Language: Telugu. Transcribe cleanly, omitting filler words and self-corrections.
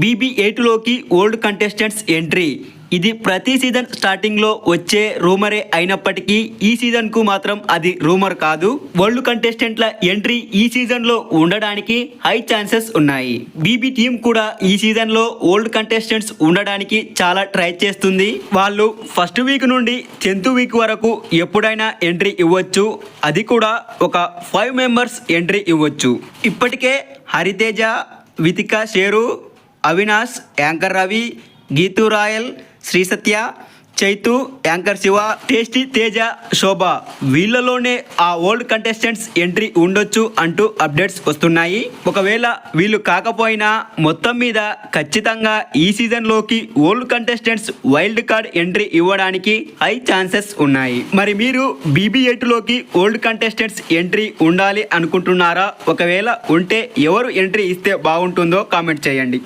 BB8లోకి ఓల్డ్ కంటెస్టెంట్స్ ఎంట్రీ. ఇది ప్రతి సీజన్ స్టార్టింగ్లో వచ్చే రూమరే అయినప్పటికీ ఈ సీజన్కు మాత్రం అది రూమర్ కాదు. ఓల్డ్ కంటెస్టెంట్ల ఎంట్రీ ఈ సీజన్లో ఉండడానికి హై ఛాన్సెస్ ఉన్నాయి. బీబీ టీం కూడా ఈ సీజన్లో ఓల్డ్ కంటెస్టెంట్స్ ఉండడానికి చాలా ట్రై చేస్తుంది. వాళ్ళు ఫస్ట్ వీక్ నుండి 10th వీక్ వరకు ఎప్పుడైనా ఎంట్రీ ఇవ్వచ్చు. అది కూడా ఒక 5 మెంబర్స్ ఎంట్రీ ఇవ్వచ్చు. ఇప్పటికే Hariteja, Vithika Sheru, Avinash, anchor Ravi, Geethu Royal, Sri Satya, Chaitu, anchor Shiva, tasty Teja, Shobha వీళ్ళలోనే ఆ ఓల్డ్ కంటెస్టెంట్స్ ఎంట్రీ ఉండొచ్చు అంటూ అప్డేట్స్ వస్తున్నాయి. ఒకవేళ వీళ్ళు కాకపోయినా మొత్తం మీద ఖచ్చితంగా ఈ సీజన్లోకి old contestants wild card entry ఇవ్వడానికి హై ఛాన్సెస్ ఉన్నాయి. మరి మీరు BB8లోకి ఓల్డ్ కంటెస్టెంట్స్ ఎంట్రీ ఉండాలి అనుకుంటున్నారా? ఒకవేళ ఉంటే ఎవరు ఎంట్రీ ఇస్తే బాగుంటుందో కామెంట్ చేయండి.